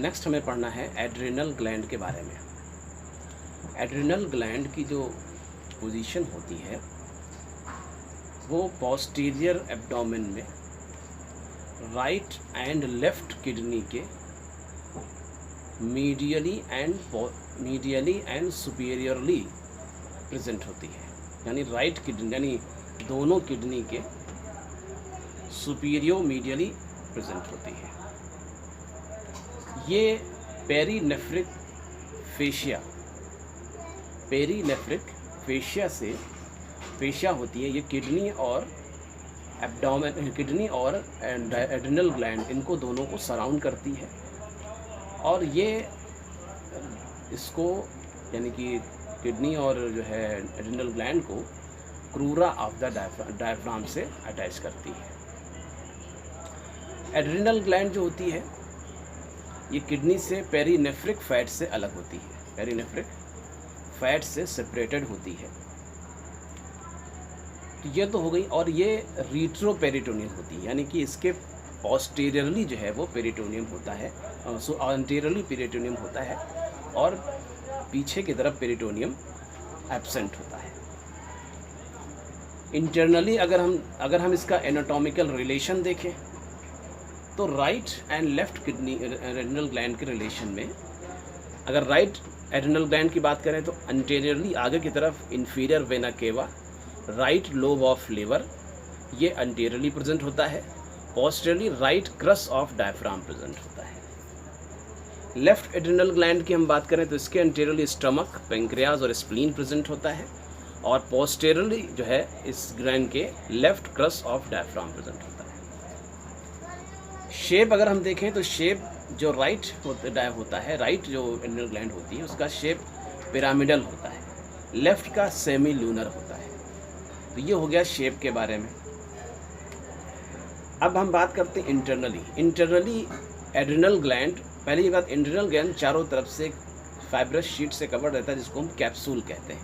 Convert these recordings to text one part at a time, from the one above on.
Next हमें पढ़ना है एड्रिनल ग्लैंड के बारे में। एड्रिनल ग्लैंड की जो पोजीशन होती है वो पोस्टीरियर एब्डोमेन में राइट एंड लेफ्ट किडनी के मीडियली एंड सुपीरियरली प्रेजेंट होती है। यानी राइट किडनी यानी दोनों किडनी के सुपीरियो मीडियली प्रेजेंट होती है। ये पेरीनेफ्रिक फेशिया से फेशिया होती है। ये किडनी और एड्रिनल ग्लैंड इनको दोनों को सराउंड करती है और ये इसको यानी कि किडनी और जो है एड्रिनल ग्लैंड को क्रूरा ऑफ द डायफ्राम से अटैच करती है। एड्रिनल ग्लैंड जो होती है ये किडनी से पेरीनेफ्रिक फैट से अलग होती है, पेरीनेफ्रिक फैट से सेपरेटेड होती है। तो ये तो हो गई। और ये रीट्रोपेरिटोनियम होती है, यानी कि इसके पोस्टीरियरली जो है वो पेरिटोनियम होता है, एंटीरियरली पेरिटोनियम होता है और पीछे की तरफ पेरिटोनियम एब्सेंट होता है। इंटरनली अगर हम इसका एनाटॉमिकल रिलेशन देखें तो right and left kidney adrenal gland के रिलेशन में अगर राइट एड्रिनल ग्लैंड की बात करें तो एंटीरियरली आगे की तरफ inferior vena cava, right lobe of liver, ये एंटीरियरली प्रेजेंट होता है। Posteriorly right cross of diaphragm present होता है। लेफ्ट एड्रिनल ग्लैंड की हम बात करें तो इसके एंटीरियरली स्टमक, पेंक्रियाज और स्प्लीन प्रेजेंट होता है और पोस्टीरियरली जो है इस ग्लैंड के left cross of diaphragm present होता है। शेप अगर हम देखें तो शेप जो राइट होता है, राइट जो एड्रिनल ग्लैंड होती है उसका शेप पिरामिडल होता है, लेफ्ट का सेमी लूनर होता है। तो ये हो गया शेप के बारे में। अब हम बात करते हैं इंटरनली एड्रिनल ग्लैंड। पहली बात, एड्रिनल ग्लैंड चारों तरफ से फाइब्रस शीट से कवर रहता है जिसको हम कैप्सूल कहते हैं।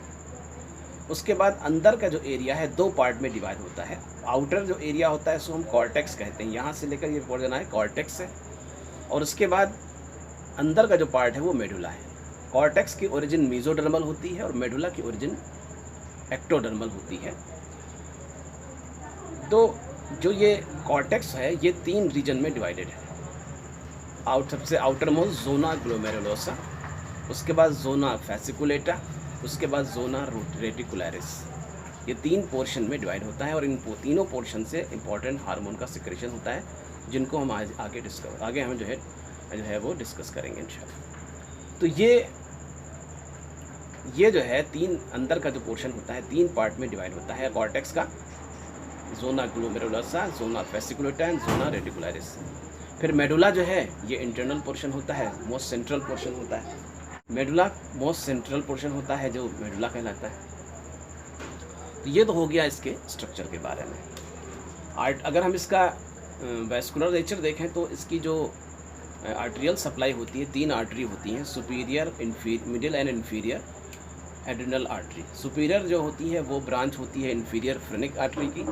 उसके बाद अंदर का जो एरिया है दो पार्ट में डिवाइड होता है। आउटर जो एरिया होता है उसको हम कॉर्टेक्स कहते हैं, यहाँ से लेकर ये पोर्शन है कॉर्टेक्स है। और उसके बाद अंदर का जो पार्ट है वो मेडुला है। कॉर्टेक्स की ओरिजिन मीजोडर्मल होती है और मेडुला की ओरिजिन एक्टोडर्मल होती है। तो जो ये कॉर्टेक्स है ये 3 रीजन में डिवाइडेड है। सबसे आउटर मोस्ट जोना ग्लोमेरुलोसा, उसके बाद जोना फैसिकुलेटा, उसके बाद जोना रेटिकुलरिस। ये 3 पोर्शन में डिवाइड होता है और इन तीनों पोर्शन से इंपॉर्टेंट हार्मोन का सिक्रेशन होता है जिनको हम आगे हम जो है वो डिस्कस करेंगे इंशाल्लाह। तो ये जो है 3 अंदर का जो पोर्शन होता है 3 पार्ट में डिवाइड होता है कॉर्टेक्स का, zona glomerulosa, zona fasciculata and zona reticularis. फिर मेडुला जो है ये इंटरनल पोर्शन होता है, मोस्ट सेंट्रल पोर्शन होता है। मेडुला मोस्ट सेंट्रल पोर्शन होता है जो मेडुला कहलाता है। तो ये तो हो गया इसके स्ट्रक्चर के बारे में। अगर हम इसका वैस्कुलर नेचर देखें तो इसकी जो आर्टेरियल सप्लाई होती है 3 आर्टरी होती हैं, superior, middle and inferior adrenal artery. Superior जो होती है वो ब्रांच होती है इन्फीरियर फ्रेनिक आर्टरी की।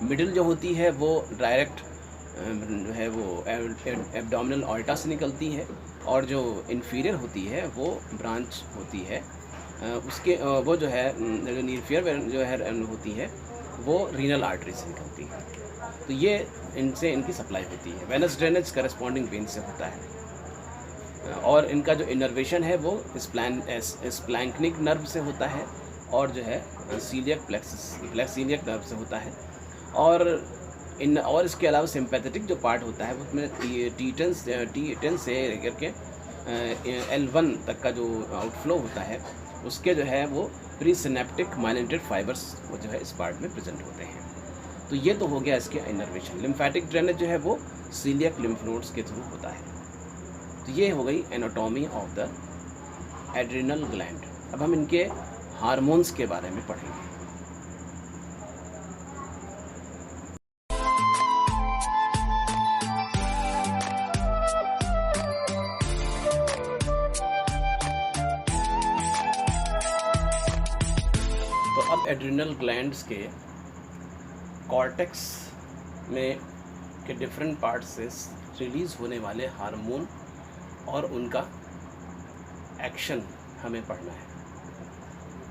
मिडिल जो होती है वो डायरेक्ट है वो एब्डोमिनल ऑल्टा से निकलती है और जो इन्फीरियर होती है वो ब्रांच होती है उसके वो जो है इन्फीरियर जो है होती है वो रीनल आर्टरी से निकलती है। तो ये इनसे इनकी सप्लाई होती है। वेनस ड्रेनेज करस्पॉन्डिंग वेन से होता है और इनका जो इनर्वेशन है वो स्प्लैंक्निक नर्व से होता है और जो है सीलियक सीलियक नर्व से होता है। और इसके अलावा सिंपैथेटिक जो पार्ट होता है उसमें T10 से लेकर के L1 तक का जो आउटफ्लो होता है उसके जो है वो प्री सिनेप्टिक माइलिनेटेड फाइबर्स वो जो है इस पार्ट में प्रेजेंट होते हैं। तो ये तो हो गया इसके इनर्वेशन। लिम्फेटिक ड्रेनेज जो है वो सीलियक लिम्फ नोड्स के थ्रू होता है। तो ये हो गई anatomy of the adrenal gland. अब हम इनके हार्मोन्स के बारे में पढ़ेंगे। तो अब एड्रिनल ग्लैंड्स के कॉर्टेक्स में के डिफरेंट पार्ट से रिलीज़ होने वाले हार्मोन और उनका एक्शन हमें पढ़ना है।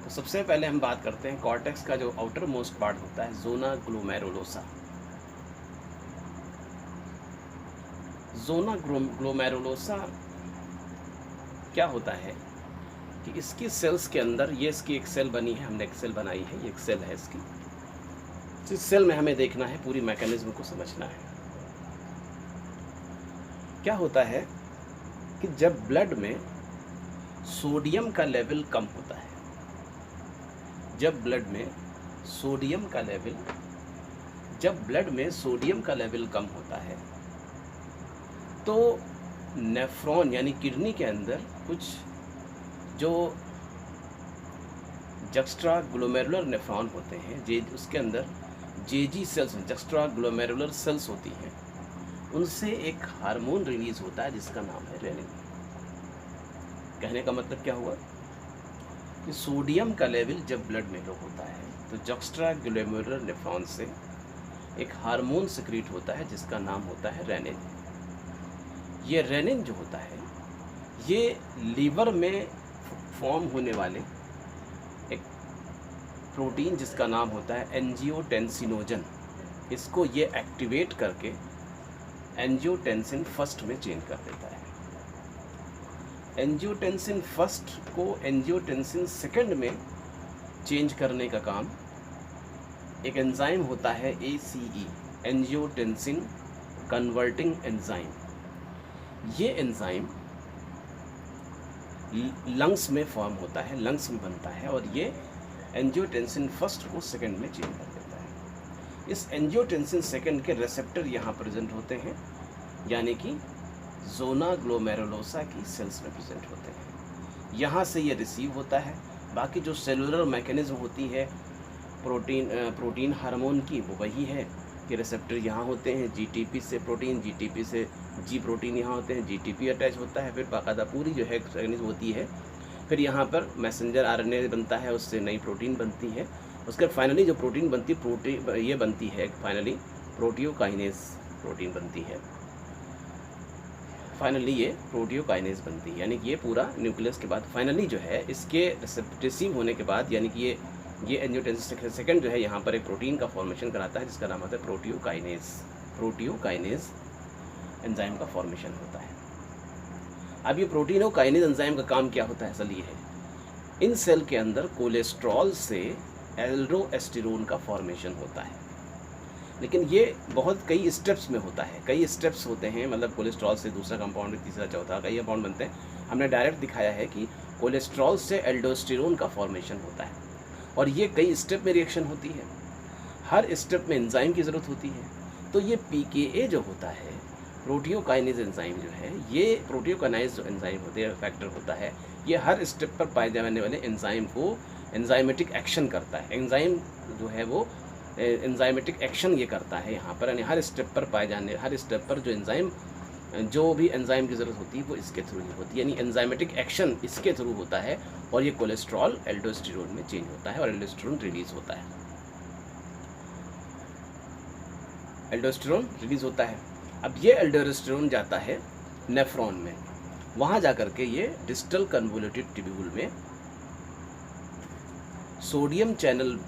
तो सबसे पहले हम बात करते हैं कॉर्टेक्स का जो आउटर मोस्ट पार्ट होता है, ज़ोना ग्लोमेरुलोसा। ज़ोना ग्लोमेरुलोसा क्या होता है कि इसकी सेल्स के अंदर, ये इसकी एक सेल बनी है, हमने एक सेल बनाई है, ये एक सेल है इसकी। इस सेल में हमें देखना है, पूरी मैकेनिज्म को समझना है। क्या होता है कि जब ब्लड में सोडियम का लेवल कम होता है, जब ब्लड में सोडियम का लेवल कम होता है, तो नेफ्रॉन यानी किडनी के अंदर कुछ जो जक्स्ट्रा ग्लोमेरुलर नेफ्रॉन होते हैं, उसके अंदर JG cells, juxtaglomerular cells होती हैं, उनसे एक हार्मोन रिलीज होता है जिसका नाम है रेनिन। कहने का मतलब क्या हुआ कि सोडियम का लेवल जब ब्लड में लो होता है तो जक्स्ट्रा ग्लोमेरुलर नेफ्रॉन से एक हार्मोन सिक्रीट होता है जिसका नाम होता है रेनिन। ये रेनिन जो होता है, ये लीवर में फॉर्म होने वाले एक प्रोटीन जिसका नाम होता है एंजियोटेंसिनोजन, इसको ये एक्टिवेट करके एंजियोटेंसिन फर्स्ट में चेंज कर देता है। एंजियोटेंसिन फर्स्ट को एंजियोटेंसिन सेकंड में चेंज करने का काम एक एंजाइम होता है ACE, एंजियोटेंसिन कन्वर्टिंग एंजाइम। ये एंजाइम लंग्स में फॉर्म होता है, लंग्स में बनता है, और ये एंजियोटेंसिन फर्स्ट को सेकंड में चेंज कर देता है। इस एंजियोटेंसिन सेकंड के रिसेप्टर यहाँ प्रेजेंट होते हैं, यानी कि ज़ोना ग्लोमेरुलोसा की सेल्स में प्रेजेंट होते हैं। यहाँ से ये रिसीव होता है। बाकी जो सेलुलर मैकेनिज्म होती है प्रोटीन हार्मोन की, वो वही है कि रिसेप्टर यहाँ होते हैं, GTP से प्रोटीन, GTP से G प्रोटीन यहाँ होते हैं, GTP अटैच होता है, फिर बाकायदा पूरी जो है मैकेनिज्म होती है। फिर यहाँ पर मैसेंजर RNA बनता है, उससे नई प्रोटीन बनती है। उसके फाइनली जो प्रोटीन बनती ये बनती है फाइनली प्रोटियोकाइनेज प्रोटीन बनती है। फाइनली ये प्रोटियोकाइनेज बनती है, यानी कि ये पूरा न्यूक्लियस के बाद फाइनली जो है इसके रिसीव होने के बाद, यानी कि ये एंजियोटेंसिन सेकंड जो है यहाँ पर एक प्रोटीन का फॉर्मेशन कराता है जिसका नाम होता है प्रोटियोकाइनेज एंजाइम का फॉर्मेशन होता है। अब ये प्रोटीनोकाइनेज एंजाइम का काम क्या होता है, असल ये है, इन सेल के अंदर कोलेस्ट्रॉल से एल्डोस्टेरोन का फॉर्मेशन होता है। लेकिन ये बहुत कई स्टेप्स में होता है, कई स्टेप्स होते हैं, मतलब कोलेस्ट्रॉल से दूसरा कंपाउंड, तीसरा, चौथा, कई कंपाउंड बनते हैं। हमने डायरेक्ट दिखाया है कि कोलेस्ट्रॉल से एल्डोस्टेरोन का फॉर्मेशन होता है, और ये कई स्टेप में रिएक्शन होती है, हर स्टेप में एंजाइम की ज़रूरत होती है। तो ये PKA जो होता है, प्रोटियोकाइनेज एंजाइम जो है, ये प्रोटियोकाइनेज जो एंजाइम होते हैं, फैक्टर होता है, ये हर स्टेप पर पाए जाने वाले एंजाइम को एंजाइमेटिक एक्शन करता है। एंजाइम जो है वो एंजाइमेटिक एक्शन ये करता है यहाँ पर, यानी हर स्टेप पर पाए जाने, हर स्टेप पर जो भी एंजाइम की ज़रूरत होती है वो इसके थ्रू ही होती है, यानी एंजाइमेटिक एक्शन इसके थ्रू होता है, और ये कोलेस्ट्रॉल एल्डोस्टेरोन में चेंज होता है और एल्डोस्टेरोन रिलीज होता है। एल्डोस्टेरोन रिलीज होता है। अब ये एल्डोस्टेरोन जाता है नेफ्रॉन में, वहाँ जा कर के ये डिस्टल कन्वोल्यूटेड ट्यूब्यूल में सोडियम चैनल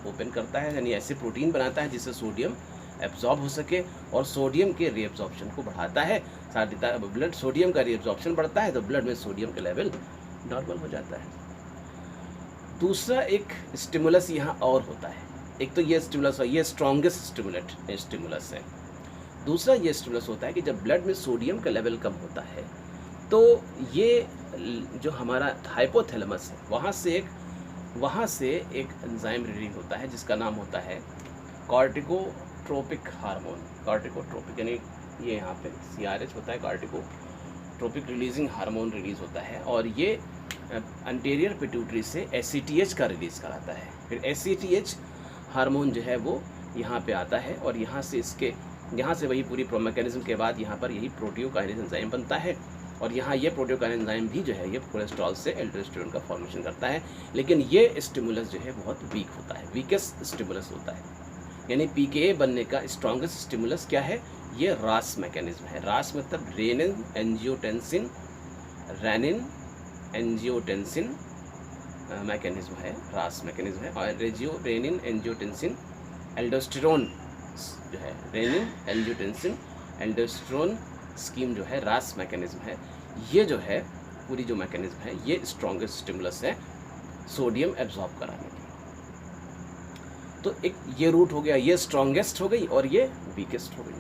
ओपन करता है, यानी ऐसे प्रोटीन बनाता है जिससे सोडियम एब्जॉर्ब हो सके और सोडियम के रीएब्जॉर्प्शन को बढ़ाता है। साथ ही ब्लड सोडियम का रीएब्जॉर्प्शन बढ़ता है तो ब्लड में सोडियम का लेवल नॉर्मल हो जाता है। दूसरा एक स्टिमुलस यहाँ और होता है, एक तो ये स्टिमुलस, ये स्ट्रॉन्गेस्ट स्टिमुलस है। दूसरा ये स्टिमुलस होता है कि जब ब्लड में सोडियम का लेवल कम होता है तो ये जो हमारा हाइपोथैलेमस है, वहाँ से एक एंजाइम रिलीज होता है जिसका नाम होता है कॉर्टिकोट्रोपिक हार्मोन। कॉर्टिकोट्रोपिक यानी ये यहाँ पे CRH होता है, कॉर्टिकोट्रोपिक रिलीजिंग हार्मोन रिलीज होता है, और ये एंटीरियर पिट्यूटरी से ACTH का रिलीज कराता है। फिर ACTH हार्मोन जो है वो यहाँ पे आता है, और यहाँ से वही पूरी मैकेनिज्म के बाद यहाँ पर यही प्रोटियोकाइनेज एंजाइम बनता है, और यहाँ ये प्रोटियोकाइनेज एंजाइम भी जो है ये कोलेस्ट्रॉल से एल्डोस्टेरोन का फॉर्मेशन करता है। लेकिन ये स्टिमुलस जो है बहुत वीक होता है, वीकेस्ट स्टिमुलस होता है, यानी PKA बनने का स्ट्रॉन्गेस्ट स्टिमुलस क्या है, ये रास मैकेनिज्म है। रास मतलब renin angiotensin, renin angiotensin mechanism है, रास मैकेनिज्म है। और रेनिन एंजियोटेंसिन एल्डोस्टेरोन जो है, रेनिन एंजियोटेंसिन एल्डोस्टेरोन स्कीम जो है रास मैकेनिज्म है। ये जो है पूरी जो मैकेनिज्म है ये स्ट्रॉन्गेस्ट स्टिमुलस है सोडियम एब्जॉर्ब कराने की। तो एक ये रूट हो गया, ये स्ट्रॉन्गेस्ट हो गई और ये वीकेस्ट हो गई।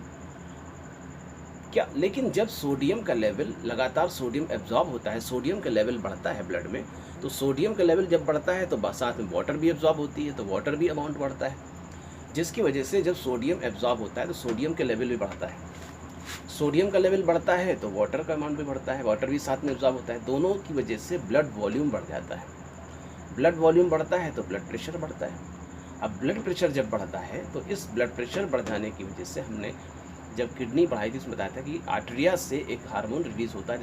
क्या लेकिन जब सोडियम का लेवल लगातार सोडियम एब्जॉर्ब होता है, सोडियम का लेवल बढ़ता है ब्लड में, तो सोडियम का लेवल जब बढ़ता है तो साथ में वाटर भी एब्जॉर्ब होती है, तो वाटर भी अमाउंट बढ़ता है, जिसकी वजह से जब सोडियम एब्जॉर्ब होता है तो सोडियम का लेवल भी बढ़ता है। सोडियम का लेवल बढ़ता है तो वाटर का अमाउंट भी बढ़ता है, वाटर भी साथ में एब्जॉर्ब होता है। दोनों की वजह से ब्लड वॉल्यूम बढ़ जाता है। ब्लड वॉल्यूम बढ़ता है तो ब्लड प्रेशर बढ़ता है। अब ब्लड प्रेशर जब बढ़ता है तो इस ब्लड प्रेशर बढ़ जाने की वजह से हमने जब किडनी बढ़ाई थी उसमें बताया था कि आर्टेरिया से एक हार्मोन रिलीज होता है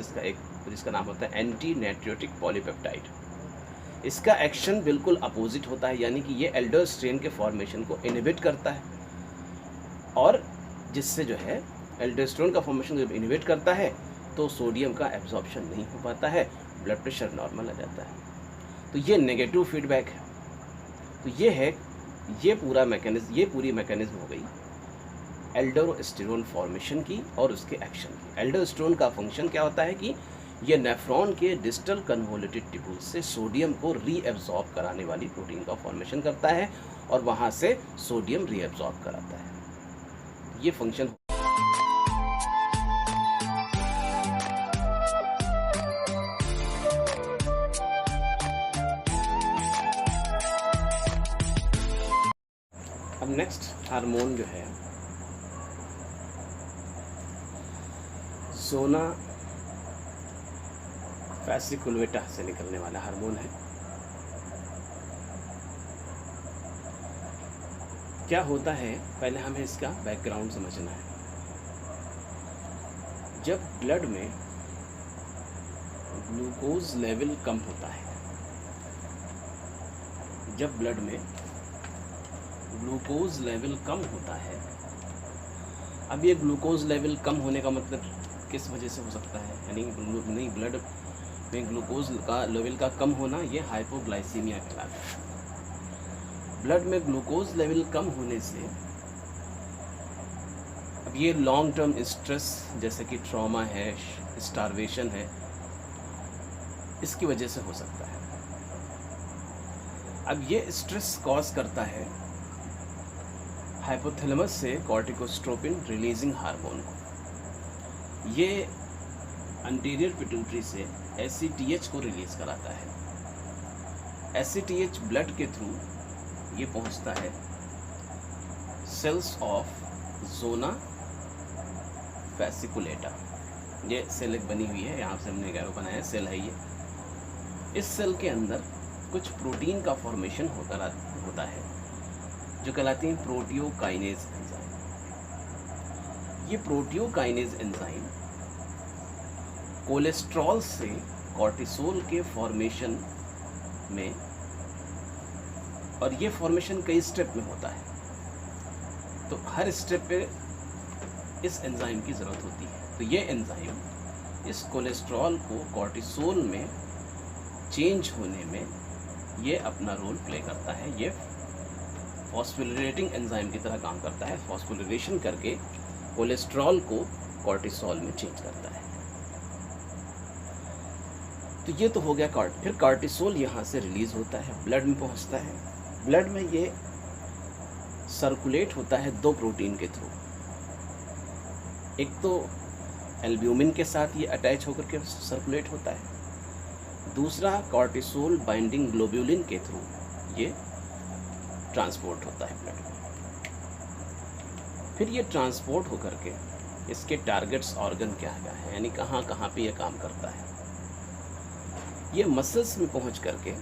जिसका नाम होता है एंटी नाइट्रोटिक पॉलीपेप्टाइड। इसका एक्शन बिल्कुल अपोजिट होता है, यानी कि ये एल्डोस्टेरोन के फॉर्मेशन को इनहिबिट करता है, और जिससे जो है एल्डोस्टेरोन का फॉर्मेशन जब इनहिबिट करता है तो सोडियम का एब्जॉर्प्शन नहीं हो पाता है, ब्लड प्रेशर नॉर्मल आ जाता है। तो ये नेगेटिव फीडबैक है। तो ये है ये पूरी मैकेनिज्म हो गई एल्डोस्टेरोन फॉर्मेशन की और उसके एक्शन की। एल्डोस्टेरोन का फंक्शन क्या होता है कि ये नेफ्रॉन के डिस्टल कन्वोल्यूटेड ट्यूब्यूल से सोडियम को रीएब्जॉर्ब कराने वाली प्रोटीन का फॉर्मेशन करता है और वहाँ से सोडियम रीएब्जॉर्ब कराता है। ये फंक्शन अब नेक्स्ट हार्मोन जो है ज़ोना फैसिकुलेटा से निकलने वाला हार्मोन है। क्या होता है, पहले हमें इसका बैकग्राउंड समझना है। जब ब्लड में ग्लूकोज लेवल कम होता है, जब ब्लड में ग्लूकोज लेवल कम होता है, अब ये ग्लूकोज लेवल कम होने का मतलब किस वजह से हो सकता है, यानी ब्लड में ग्लूकोज का लेवल का कम होना, ये हाइपोग्लाइसीमिया कहलाता है। ब्लड में ग्लूकोज लेवल कम होने से अब ये लॉन्ग टर्म स्ट्रेस जैसे कि ट्रॉमा है, स्टारवेशन है, इसकी वजह से हो सकता है। अब ये स्ट्रेस कॉज करता है हाइपोथैलेमस से कॉर्टिकोस्ट्रोपिन रिलीजिंग हार्मोन को। ये अंटीरियर पिट्यूटरी से एसीटीएच को रिलीज कराता है। एसीटीएच ब्लड के थ्रू ये पहुंचता है सेल्स ऑफ ज़ोना फैसिकुलेटा। ये सेल एक बनी हुई है, यहाँ से हमने क्या बनाया, सेल है ये। इस सेल के अंदर कुछ प्रोटीन का फॉर्मेशन होता है जो कहलाती हैं प्रोटियोकाइनेज एंजाइम। ये प्रोटियोकाइनेज एंजाइम कोलेस्ट्रॉल से कॉर्टिसोल के फॉर्मेशन में, और ये फॉर्मेशन कई स्टेप में होता है, तो हर स्टेप पे इस एंजाइम की ज़रूरत होती है। तो ये एंजाइम इस कोलेस्ट्रॉल को कॉर्टिसोल में चेंज होने में ये अपना रोल प्ले करता है। ये फॉस्फोलिरेटिंग एंजाइम की तरह काम करता है, फॉस्फोलिरेशन करके कोलेस्ट्रॉल को कॉर्टिसोल में चेंज करता है। तो ये तो हो गया फिर कॉर्टिसोल यहाँ से रिलीज होता है, ब्लड में पहुँचता है। ब्लड में ये सर्कुलेट होता है दो प्रोटीन के थ्रू। एक तो एल्ब्यूमिन के साथ ये अटैच होकर के सर्कुलेट होता है, दूसरा कॉर्टिसोल बाइंडिंग ग्लोब्यूलिन के थ्रू ये ट्रांसपोर्ट होता है ब्लड में। फिर ये ट्रांसपोर्ट होकर के इसके टारगेट्स ऑर्गन क्या है, यानी कहाँ कहाँ पे ये काम करता है। ये मसल्स में पहुँच करके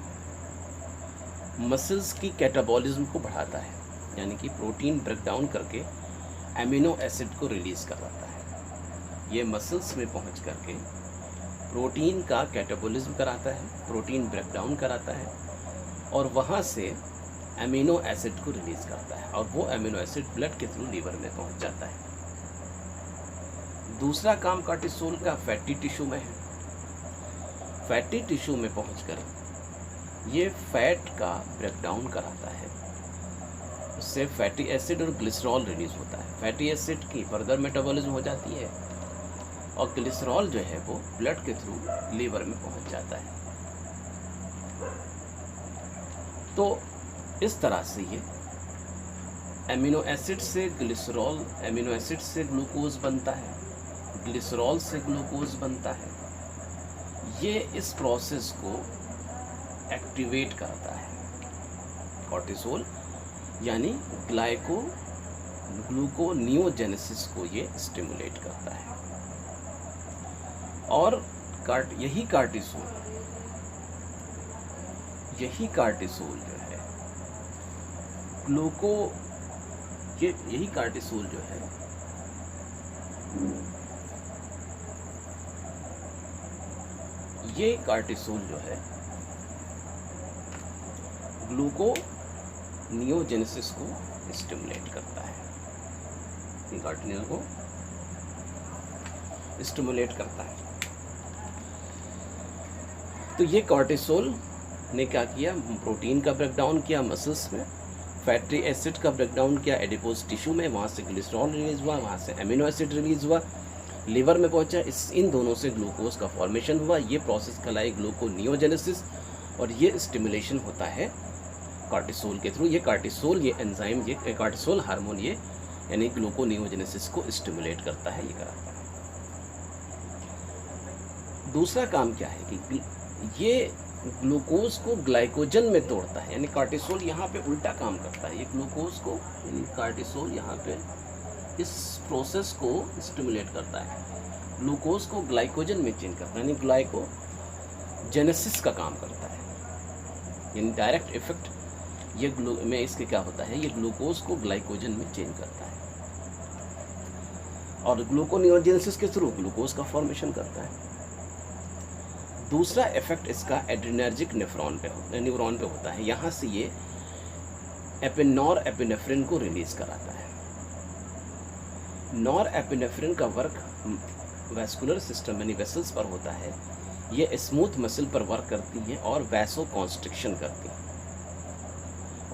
मसल्स की कैटाबॉलिज्म को बढ़ाता है, यानी कि प्रोटीन ब्रेक डाउन करके एमिनो एसिड को रिलीज़ करवाता है। ये मसल्स में पहुँच करके प्रोटीन का कैटाबॉलिज्म कराता है, प्रोटीन ब्रेक डाउन कराता है, और वहाँ से एमिनो एसिड को रिलीज़ करता है, और वो एमिनो एसिड ब्लड के थ्रू लीवर में पहुँच जाता है। दूसरा काम कार्टिसोल का फैटी टिश्यू में है। फैटी टिश्यू में पहुंचकर ये फैट का ब्रेकडाउन कराता है, उससे फैटी एसिड और ग्लिसरॉल रिलीज होता है। फैटी एसिड की फर्दर मेटाबॉलिज्म हो जाती है और ग्लिसरॉल जो है वो ब्लड के थ्रू लीवर में पहुंच जाता है। तो इस तरह से ये एमिनो एसिड से ग्लिसरॉल, एमिनो एसिड से ग्लूकोज बनता है, ग्लिसरॉल से ग्लूकोज बनता है। ये इस प्रोसेस को एक्टिवेट करता है। कॉर्टिसोल यानी ग्लूकोनियोजेनेसिस को ये स्टिमुलेट करता है। और यही कार्टिसोल जो है यही कार्टिसोल जो है ये कार्टिसोल जो है ग्लूकोनियोजेनेसिस को स्टिमुलेट करता है, कार्टिसोल को स्टिमुलेट करता है। तो ये कॉर्टिसोल ने क्या किया, प्रोटीन का ब्रेकडाउन किया मसल्स में, फैटी एसिड का ब्रेकडाउन किया एडिपोज टिश्यू में, वहाँ से ग्लिसरॉल रिलीज हुआ, वहाँ से एमिनो एसिड रिलीज हुआ, लीवर में पहुंचा, इन दोनों से ग्लूकोज का फॉर्मेशन हुआ। ये प्रोसेस कहलाई ग्लूकोनियोजेनेसिस और ये स्टिमुलेशन होता है कार्टिसोल के थ्रू। ये कार्टिसोल, ये एंजाइम, ये कार्टिसोल हार्मोन ये यानी ग्लूकोनियोजेनेसिस को स्टिमुलेट करता है, ये कराता है। दूसरा काम क्या है कि ये ग्लूकोज को ग्लाइकोजन में तोड़ता है, यानी कार्टिसोल यहाँ पे उल्टा काम करता है। ये ग्लूकोज को यानी कार्टिसोल यहाँ पे इस प्रोसेस को स्टिमुलेट करता है, ग्लूकोज को ग्लाइकोजन में चेंज करता है, यानी ग्लाइकोजेनेसिस का काम करता है। यानी डायरेक्ट इफेक्ट ये में इसके क्या होता है, ये ग्लूकोज को ग्लाइकोजन में चेंज करता है और ग्लूकोनियोजेनेसिस के थ्रू ग्लूकोज का फॉर्मेशन करता है। दूसरा इफेक्ट इसका एड्रेनर्जिक न्यूरॉन पे होता है। यहाँ से ये नॉर एपिनेफ्रिन को रिलीज कराता है। नॉर एपिनेफ्रिन का वर्क वैस्कुलर सिस्टम यानी वेसल्स पर होता है। ये स्मूथ मसल पर वर्क करती है और वैसो कॉन्स्ट्रिक्शन करती है।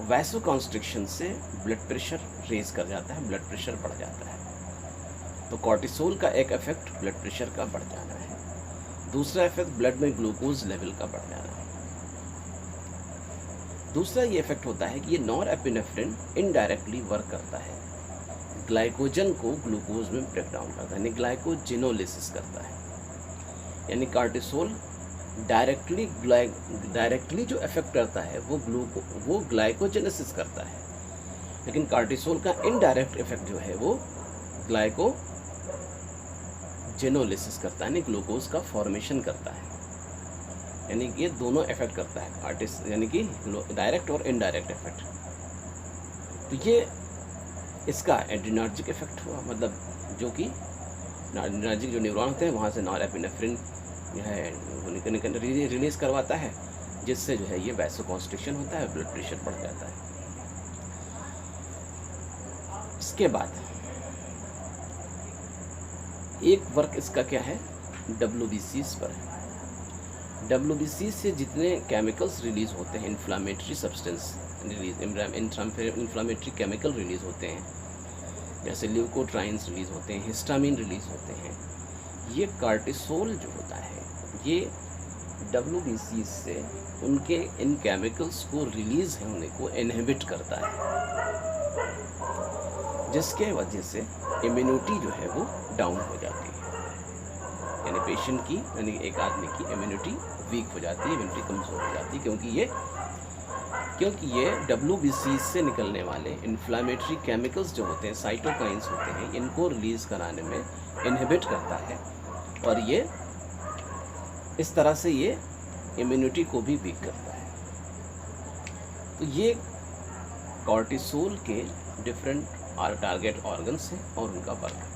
वैसो कॉन्स्ट्रिक्शन से ब्लड प्रेशर रेज कर जाता है, ब्लड प्रेशर बढ़ जाता है। तो कॉर्टिसोल का एक इफेक्ट ब्लड प्रेशर का बढ़ जाना है, दूसरा इफेक्ट ब्लड में ग्लूकोज लेवल का बढ़ जाना है। दूसरा ये इफेक्ट होता है कि ये नॉर एपिनेफ्रिन इनडायरेक्टली वर्क करता है, ग्लाइकोजन को ग्लूकोज में ब्रेक डाउन करता है, यानी ग्लाइकोजिनोलिसिस करता है। यानी कार्टिसोल डायरेक्टली जो इफेक्ट करता है वो ग्लाइकोजेनेसिस करता है, लेकिन कार्टिसोल का इनडायरेक्ट इफेक्ट जो है वो ग्लाइकोजिनोलिसिस करता है, यानी ग्लूकोज का फॉर्मेशन करता है। यानी ये दोनों इफेक्ट करता है यानी कि डायरेक्ट और इनडायरेक्ट इफेक्ट। तो ये इसका एड्रेनर्जिक इफेक्ट हुआ, मतलब जो कि एड्रेनर्जिक जो न्यूरॉन होते हैं वहाँ से नॉरएपिनेफ्रिन जो है रिलीज करवाता है, जिससे जो है ये वैसोकॉन्स्ट्रिक्शन होता है, ब्लड प्रेशर बढ़ जाता है। इसके बाद एक वर्क इसका क्या है, WBCs पर है। WBC से जितने केमिकल्स रिलीज होते हैं, inflammatory substance release, inflammatory chemical release होते हैं, जैसे ल्यूकोट्राइन्स रिलीज होते हैं, हिस्टामिन रिलीज होते हैं, ये कार्टिसोल जो होता है ये WBC से उनके इन केमिकल्स को रिलीज होने को इनहिबिट करता है, जिसके वजह से इम्यूनिटी जो है वो डाउन हो जाती है। यानी पेशेंट की यानी एक आदमी की इम्यूनिटी वीक हो जाती है, इम्यूनिटी कमज़ोर हो जाती है, क्योंकि ये WBC से निकलने वाले इन्फ्लामेटरी केमिकल्स जो होते हैं, साइटोकाइंस होते हैं, इनको रिलीज़ कराने में इनहिबिट करता है और ये इस तरह से ये इम्यूनिटी को भी वीक करता है। तो ये कॉर्टिसोल के डिफरेंट टारगेट ऑर्गन्स हैं और उनका वर्क है।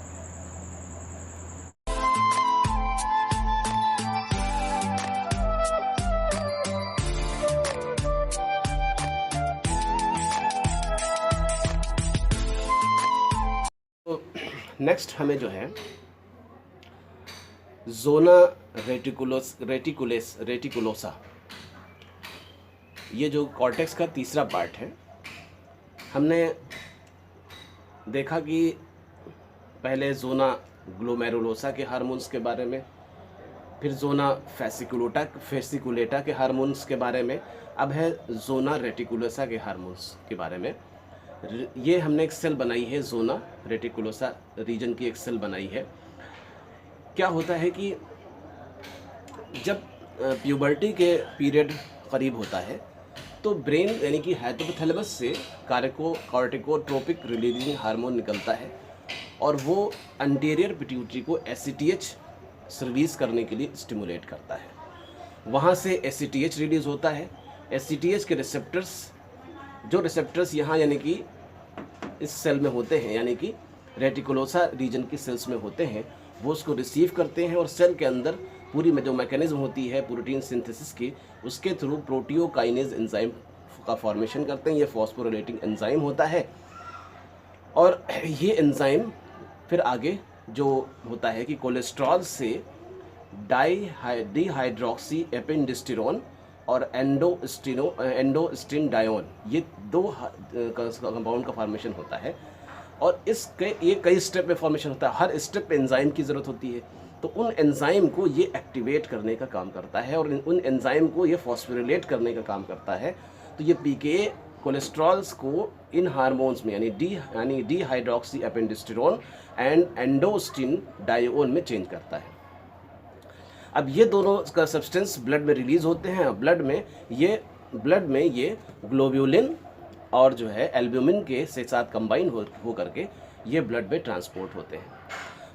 नेक्स्ट हमें जो है जोना रेटिकुलोसा, ये जो कॉर्टेक्स का तीसरा पार्ट है। हमने देखा कि पहले जोना ग्लोमेरुलोसा के हार्मोन्स के बारे में, फिर जोना फेसिकुलेटा के हार्मोन्स के बारे में, अब है जोना रेटिकुलोसा के हार्मोन्स के बारे में। ये हमने एक सेल बनाई है, जोना रेटिकुलोसा रीजन की एक सेल बनाई है। क्या होता है कि जब प्यूबर्टी के पीरियड करीब होता है तो ब्रेन यानी कि हाइपोथैलेमस से कॉर्टिकोट्रोपिक रिलीजिंग हार्मोन निकलता है और वो एंटीरियर पिट्यूटरी को एसीटीएच रिलीज़ करने के लिए स्टिमुलेट करता है। वहाँ से एसीटीएच रिलीज़ होता है। एसीटीएच के रिसेप्टर्स यहाँ यानी कि इस सेल में होते हैं, यानी कि रेटिकुलोसा रीजन की सेल्स में होते हैं, वो उसको रिसीव करते हैं और सेल के अंदर पूरी में जो मैकेनिज्म होती है प्रोटीन सिंथेसिस की, उसके थ्रू प्रोटियोकाइनेज एंजाइम का फॉर्मेशन करते हैं। ये फॉस्फोरिलेटिंग एंजाइम होता है और ये एंजाइम फिर आगे जो होता है कि कोलेस्ट्रॉल से डिहाइड्रोक्सी एपेंडिस्टिरोन और एंडोस्टिनडायोन, ये दो कंपाउंड का फॉर्मेशन होता है और ये कई स्टेप में फॉर्मेशन होता है। हर स्टेप पे एंजाइम की ज़रूरत होती है, तो उन एंजाइम को ये एक्टिवेट करने का काम करता है और उन एंजाइम को ये फॉस्फोरिलेट करने का काम करता है। तो ये पीके कोलेस्ट्रॉल्स को इन हार्मोन्स में यानी डिहाइड्रोक्सी एपेंडिस्टिरोन एंड एंडोस्टिनडायोन में चेंज करता है। अब ये दोनों का सब्सटेंस ब्लड में रिलीज़ होते हैं। ब्लड में ये ग्लोब्यूलिन और जो है एल्ब्यूमिन के से साथ कंबाइन हो करके ये ब्लड में ट्रांसपोर्ट होते हैं।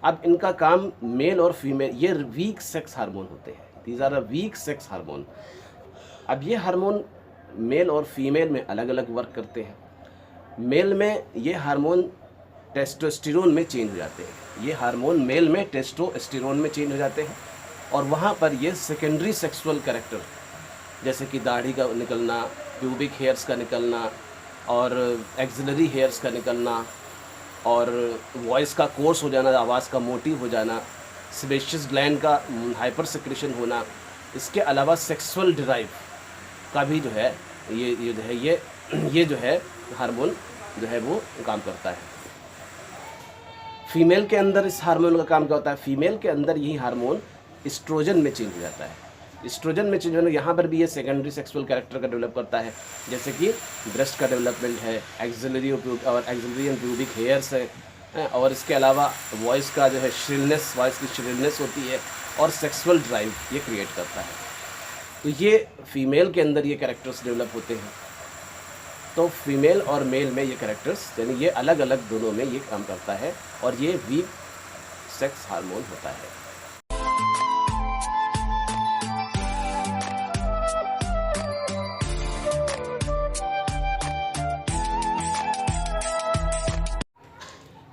अब इनका काम मेल और फीमेल, ये वीक सेक्स हार्मोन होते हैं, these are weak sex hormone. अब ये हार्मोन मेल और फीमेल में अलग अलग वर्क करते हैं। मेल में ये हार्मोन टेस्टोस्टेरोन में चेंज हो जाते हैं, ये हार्मोन मेल में टेस्टोस्टेरोन में चेंज हो जाते हैं और वहाँ पर ये सेकेंडरी सेक्सुअल कैरेक्टर जैसे कि दाढ़ी का निकलना, प्यूबिक हेयर्स का निकलना और एक्सिलरी हेयर्स का निकलना और वॉइस का कोर्स हो जाना, आवाज़ का मोटिव हो जाना, सेबेशियस ग्लैंड का हाइपर सेक्रेशन होना, इसके अलावा सेक्सुअल ड्राइव का भी जो है ये जो है हार्मोन जो है वो काम करता है। फीमेल के अंदर इस हार्मोन का काम क्या होता है? फीमेल के अंदर यही हार्मोन एस्ट्रोजन में चेंज हो जाता है। एस्ट्रोजन में चेंज होने यहाँ पर भी ये सेकेंडरी सेक्सुअल कैरेक्टर का डेवलप करता है, जैसे कि ब्रेस्ट का डेवलपमेंट है, एक्सिलरी एंड प्यूबिक हेयर्स है और इसके अलावा वॉइस का जो है वॉइस की श्रिलनेस होती है और सेक्सुअल ड्राइव ये क्रिएट करता है। तो ये फीमेल के अंदर ये कैरेक्टर्स डेवलप होते हैं। तो फीमेल और मेल में ये कैरेक्टर्स यानी ये अलग अलग दोनों में ये काम करता है और ये वीक सेक्स हार्मोन होता है।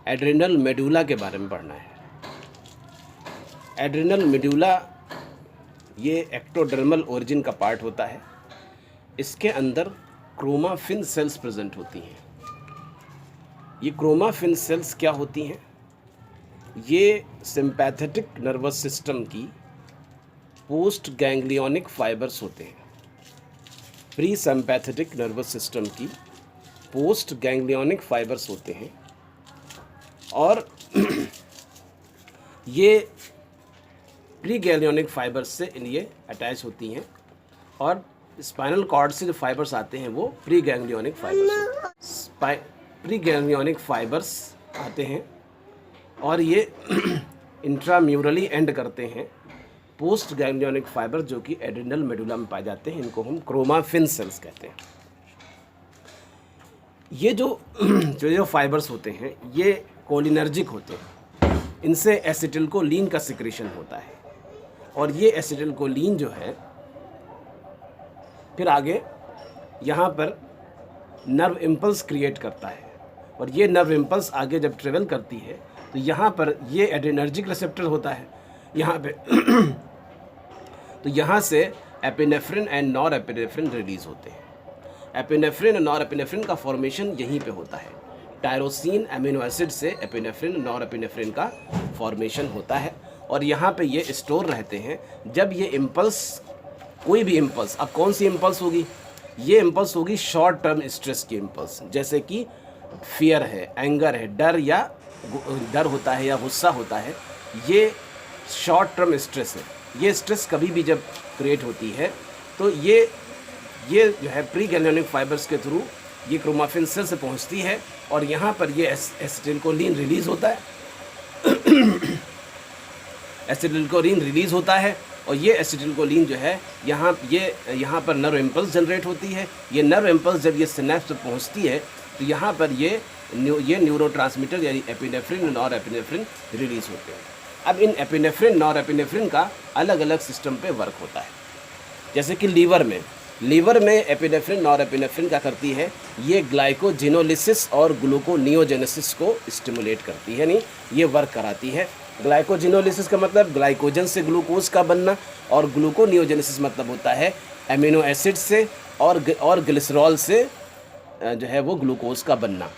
एड्रिनल मेडुला के बारे में पढ़ना है। एड्रिनल मेडुला ये एक्टोडर्मल ओरिजिन का पार्ट होता है। इसके अंदर क्रोमाफिन सेल्स प्रेजेंट होती हैं। ये क्रोमाफिन सेल्स क्या होती हैं? ये सिंपैथेटिक नर्वस सिस्टम की पोस्ट गैंग्लियोनिक फाइबर्स होते हैं। प्री सिंपैथेटिक नर्वस सिस्टम की पोस्ट गैंग्लियोनिक फाइबर्स होते हैं और ये प्री गैंग्लियोनिक फाइबर्स से ये अटैच होती हैं और स्पाइनल कॉर्ड से जो फाइबर्स आते हैं वो प्री गैंग्लियोनिक फाइबर्स आते हैं और ये इंट्राम्यूरली एंड करते हैं पोस्ट गैंग्लियोनिक फाइबर जो कि एड्रिनल मेडुला में पाए जाते हैं। इनको हम क्रोमाफिन सेल्स कहते हैं। ये जो फाइबर्स होते हैं ये कोलिनर्जिक होते हैं। इनसे एसिटिलकोलिन का सिक्रेशन होता है और ये एसिटिलकोलिन जो है फिर आगे यहाँ पर नर्व इम्पल्स क्रिएट करता है और ये नर्व इम्पल्स आगे जब ट्रेवल करती है तो यहाँ पर ये एड्रेनर्जिक रिसेप्टर होता है यहाँ पे तो यहाँ से epinephrine and nor epinephrine release होते हैं। एपिनेफ्रिन और नॉर एपिनेफ्रिन का फॉर्मेशन यहीं पे होता है। टायरोसिन अमीनो एसिड से एपिनेफ्रिन नॉर एपिनेफ्रिन का फॉर्मेशन होता है और यहाँ पे ये स्टोर रहते हैं। जब ये इम्पल्स, कोई भी इम्पल्स, अब कौन सी इम्पल्स होगी, ये इम्पल्स होगी शॉर्ट टर्म स्ट्रेस की इम्पल्स, जैसे कि फियर है, एंगर है, डर होता है या गुस्सा होता है, ये शॉर्ट टर्म स्ट्रेस है। ये स्ट्रेस कभी भी जब क्रिएट होती है तो ये जो है प्री गैल्वेनिक फाइबर्स के थ्रू ये क्रोमाफिन सेल से पहुंचती है और यहाँ पर ये एसिटिलकोलिन रिलीज़ होता है एसिटिलकोलिन रिलीज़ होता है और ये एसिटिलकोलिन जो है यहाँ पर नर्व इम्पल्स जनरेट होती है। ये नर्व इम्पल्स जब ये सिनेप्स पर पहुँचती है तो यहाँ पर ये न्यूरोट्रांसमीटर यानी एपिनेफ्रिन, नॉरएपिनेफ्रिन रिलीज़ होते हैं। अब इन एपिनेफ्रिन, नॉरएपिनेफ्रिन का अलग अलग सिस्टम पे वर्क होता है। जैसे कि लीवर में एपिनेफ्रिन, नॉरएपिनेफ्रिन क्या करती है, ये ग्लाइकोजिनोलिसिस और ग्लूकोनियोजेनेसिस को स्टिमुलेट करती है, यानी ये वर्क कराती है। ग्लाइकोजिनोलिसिस का मतलब ग्लाइकोजन से ग्लूकोज का बनना और ग्लूकोनियोजेनेसिस मतलब होता है एमिनो एसिड से और ग्लिसरॉल से जो है वो ग्लूकोज का बनना।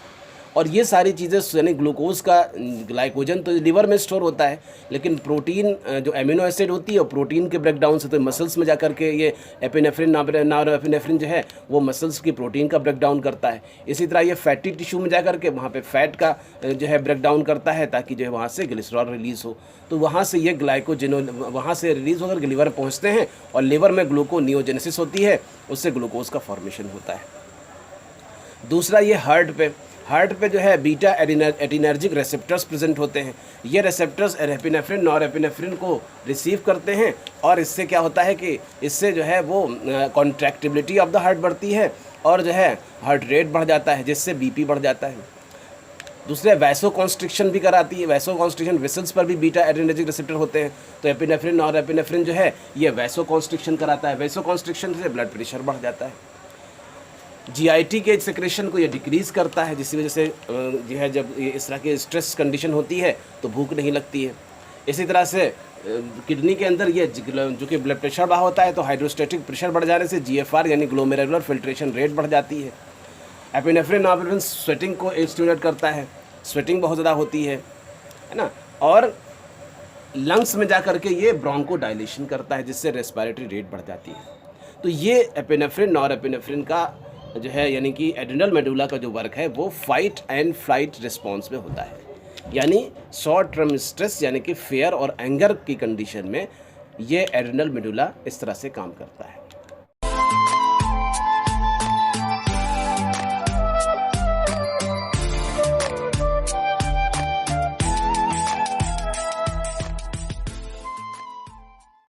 और ये सारी चीज़ें यानी ग्लूकोज का, ग्लाइकोजन तो लिवर में स्टोर होता है, लेकिन प्रोटीन जो एमिनो एसिड होती है और प्रोटीन के ब्रेकडाउन से तो मसल्स में जा कर के ये एपिनेफ्रिन, नॉरएपिनेफ्रिन जो है वो मसल्स की प्रोटीन का ब्रेकडाउन करता है। इसी तरह ये फैटी टिश्यू में जा कर के वहाँ पे फैट का जो है ब्रेकडाउन करता है ताकि जो है वहाँ से ग्लिसरॉल रिलीज़ हो। तो वहाँ से ये वहाँ से रिलीज़ होकर के लिवर पहुँचते हैं और लिवर में ग्लूकोनियोजेनेसिस होती है, उससे ग्लूकोज का फॉर्मेशन होता है। दूसरा ये हार्ट पे जो है बीटा एडिनर्जिक रिसेप्टर्स प्रेजेंट होते हैं। ये रिसेप्टर्स एपिनेफ्रिन, नॉरएपिनेफ्रिन को रिसीव करते हैं और इससे क्या होता है कि इससे जो है वो कॉन्ट्रैक्टिबिलिटी ऑफ द हार्ट बढ़ती है और जो है हार्ट रेट बढ़ जाता है, जिससे बीपी बढ़ जाता है। दूसरे वैसो कॉन्स्ट्रिक्शन भी कराती है। वैसो कॉन्स्ट्रिक्शन वेसल्स पर भी बीटा एडिनर्जिक रिसेप्टर होते हैं, तो एपिनेफ्रिन और एपिनेफ्रिन जो है ये वैसो कॉन्स्ट्रिक्शन कराता है। वैसो कॉन्स्ट्रिक्शन से ब्लड प्रेशर बढ़ जाता है। जीआईटी के सेक्रेशन को ये डिक्रीज़ करता है, जिसकी वजह से जो है जब इस तरह की स्ट्रेस कंडीशन होती है तो भूख नहीं लगती है। इसी तरह से किडनी के अंदर ये जो कि ब्लड प्रेशर बढ़ा होता है तो हाइड्रोस्टैटिक प्रेशर बढ़ जाने से जीएफआर यानी ग्लोमेरुलर फिल्ट्रेशन रेट बढ़ जाती है। एपिनेफ्रिन, नॉरएपिनेफ्रिन स्वेटिंग को स्टिमुलेट करता है, स्वेटिंग बहुत ज़्यादा होती है ना, और लंग्स में जा कर के ये ब्रोंको डायलेशन करता है, जिससे रेस्पिरेटरी रेट बढ़ जाती है। तो ये एपिनेफ्रिन, नॉरएपिनेफ्रिन का जो है यानी कि एड्रिनल मेडुला का जो वर्क है वो फाइट एंड फ्लाइट रिस्पॉन्स में होता है। यानी शॉर्ट टर्म स्ट्रेस यानी कि फियर और एंगर की कंडीशन में ये एड्रिनल मेडुला इस तरह से काम करता है।